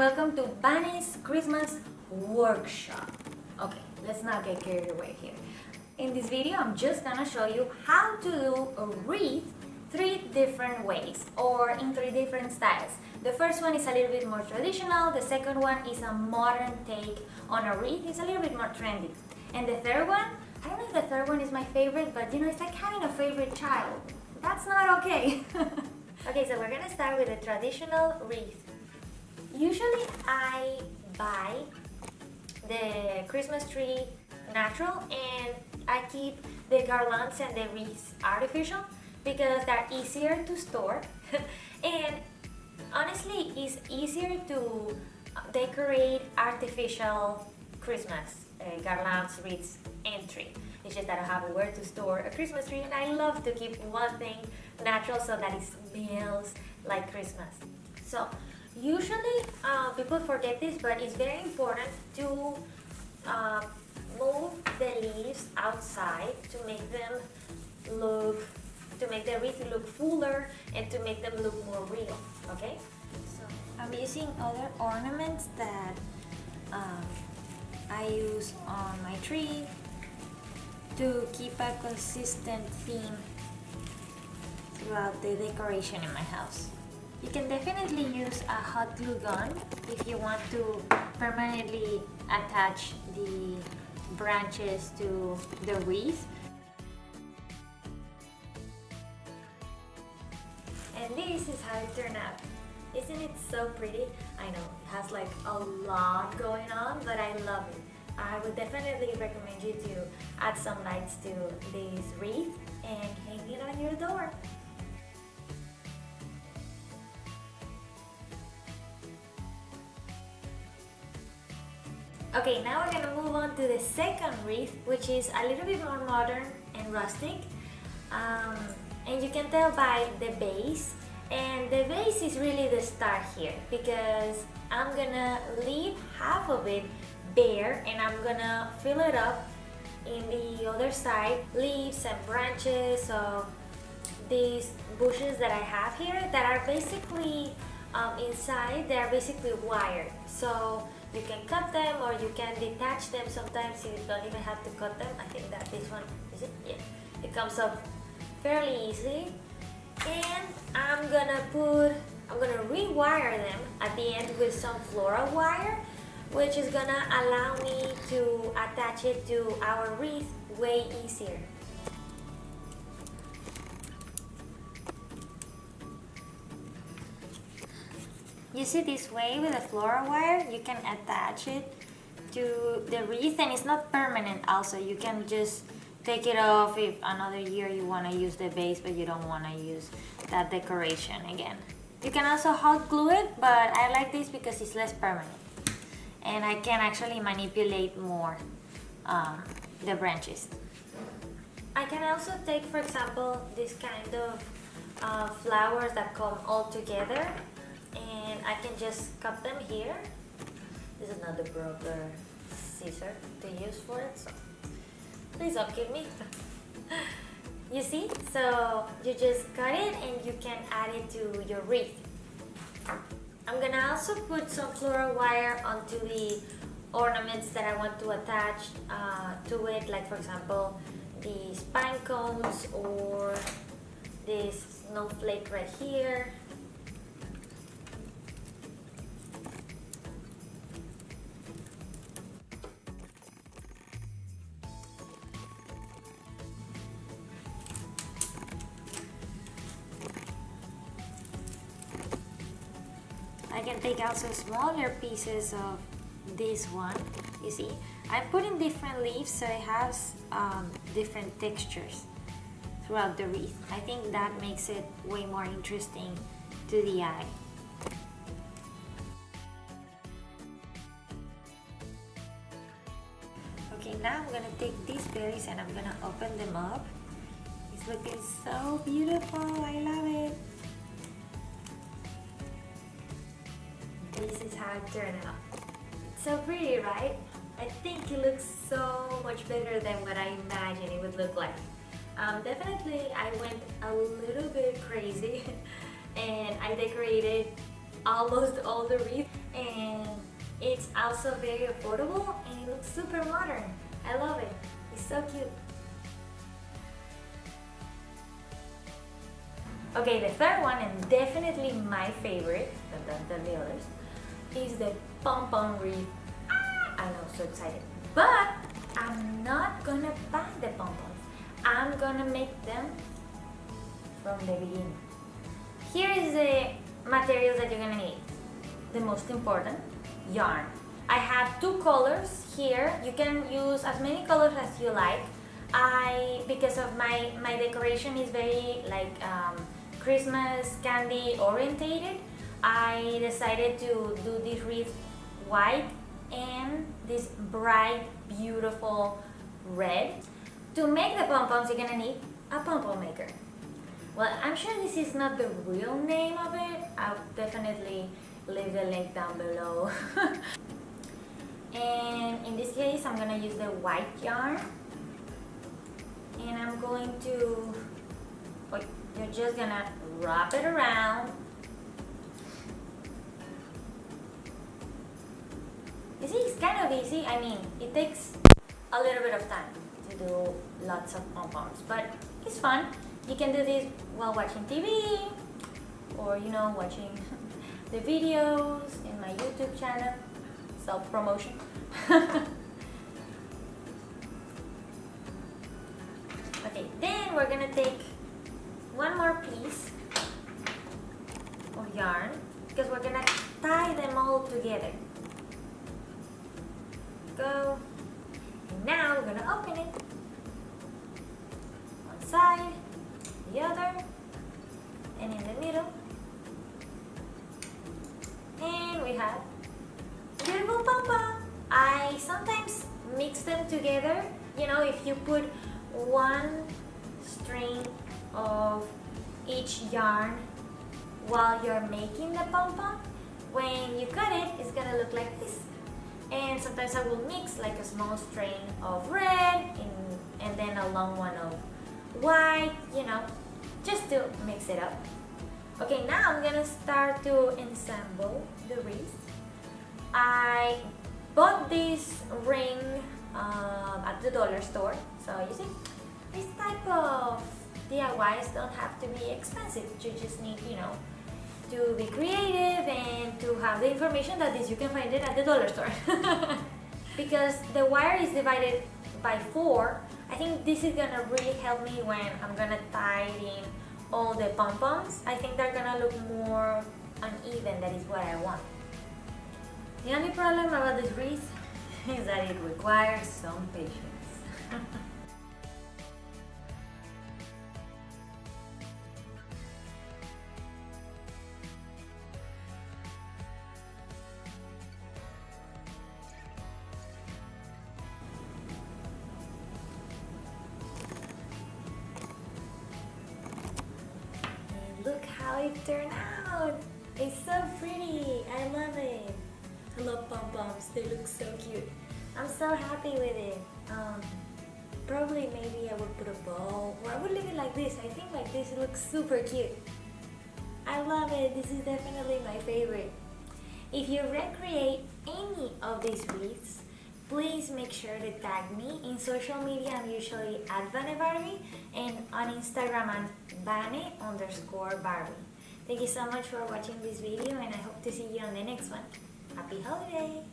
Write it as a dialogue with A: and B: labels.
A: welcome to Vane's Christmas workshop. Okay, let's not get carried away here. In this video, I'm just gonna show you how to do a wreath 3 different ways or in 3 different styles. The first one is a little bit more traditional, the second one is a modern take on a wreath, it's a little bit more trendy. And the third one, I don't know if the third one is my favorite, but it's like having a favorite child. That's not okay. Okay, so we're gonna start with a traditional wreath. Usually I buy the Christmas tree natural and I keep the garlands and the wreaths artificial because they're easier to store and honestly it's easier to decorate artificial Christmas garlands, wreaths and tree. It's just that I have where to store a Christmas tree and I love to keep one thing natural so that it smells like Christmas. So usually people forget this, but it's very important to move the leaves outside to make the wreath look fuller and to make them look more real. Okay, so I'm using other ornaments that I use on my tree to keep a consistent theme throughout the decoration in my house. You can definitely use a hot glue gun if you want to permanently attach the branches to the wreath. And this is how it turned out. Isn't it so pretty? I know, it has like a lot going on, but I love it. I would definitely recommend you to add some lights to this wreath and hang it on your door. Okay, now we're gonna move on to the second wreath, which is a little bit more modern and rustic. And you can tell by the base. And the base is really the star here because I'm gonna leave half of it bare and I'm gonna fill it up in the other side, leaves and branches of these bushes that I have here that are basically inside, they are basically wired. So you can cut them or you can detach them. Sometimes you don't even have to cut them. I think that this one, is it? Yeah. It comes off fairly easy. And I'm gonna rewire them at the end with some floral wire, which is gonna allow me to attach it to our wreath way easier. You see, this way with the floral wire, you can attach it to the wreath and it's not permanent also. You can just take it off if another year you want to use the base but you don't want to use that decoration again. You can also hot glue it, but I like this because it's less permanent and I can actually manipulate more the branches. I can also take, for example, this kind of flowers that come all together and I can just cut them here. This is not the proper scissor to use for it, so please don't kill me. You see? So you just cut it and you can add it to your wreath. I'm gonna also put some floral wire onto the ornaments that I want to attach to it, like for example these pine cones or this snowflake right here. I can take also smaller pieces of this one. You see, I'm putting different leaves so it has different textures throughout the wreath. I think that makes it way more interesting to the eye. Okay, now I'm gonna take these berries and I'm gonna open them up. It's looking so beautiful, I love it. This is how it turned out. It's so pretty, right? I think it looks so much better than what I imagined it would look like. Definitely I went a little bit crazy and I decorated almost all the wreath and It's also very affordable and it looks super modern. I love it. It's so cute. Okay, the third one, and definitely my favorite, than the others, is the pompom wreath. I know, so excited. But I'm not gonna buy the pompons. I'm gonna make them from the beginning. Here is the materials that you're gonna need. The most important, yarn. I have 2 colors here. You can use as many colors as you like. Because of my decoration is very like Christmas candy orientated, I decided to do this wreath white and this bright, beautiful red. To make the pom-poms, you're gonna need a pom-pom maker. Well, I'm sure this is not the real name of it. I'll definitely leave the link down below. And in this case, I'm gonna use the white yarn. And I'm going to, you're just gonna wrap it around. You see, it's kind of easy. I mean, it takes a little bit of time to do lots of pom-poms, but it's fun. You can do this while watching TV or, you know, watching the videos in my YouTube channel. Self-promotion. Okay, then we're gonna take one more piece of yarn because we're gonna tie them all together. Go. And now we're gonna open it. One side, the other, and in the middle. And we have beautiful pom-pom. I sometimes mix them together. You know, if you put one string of each yarn while you're making the pom-pom, when you cut it, it's gonna look like this. And sometimes I will mix like a small string of red and then a long one of white, you know, just to mix it up. Okay, now I'm gonna start to ensemble the wreath. I bought this ring at the dollar store. So you see, this type of DIYs don't have to be expensive. You just need, you know, to be creative and to have the information that you can find it at the dollar store. Because the wire is divided by 4, I think this is gonna really help me when I'm gonna tie in all the pom-poms. I think they're gonna look more uneven. That is what I want. The only problem about this wreath is that it requires some patience. And look how it turned out! It's so pretty! I love it! I love pom-poms, they look so cute. I'm so happy with it. Probably maybe I would put a bow, or I would leave it like this. I think like this it looks super cute. I love it. This is definitely my favorite. If you recreate any of these wreaths, please make sure to tag me. In social media, I'm usually at Vane Barbie, and on Instagram I'm Vane_Barbie. Thank you so much for watching this video, and I hope to see you on the next one. Happy holidays!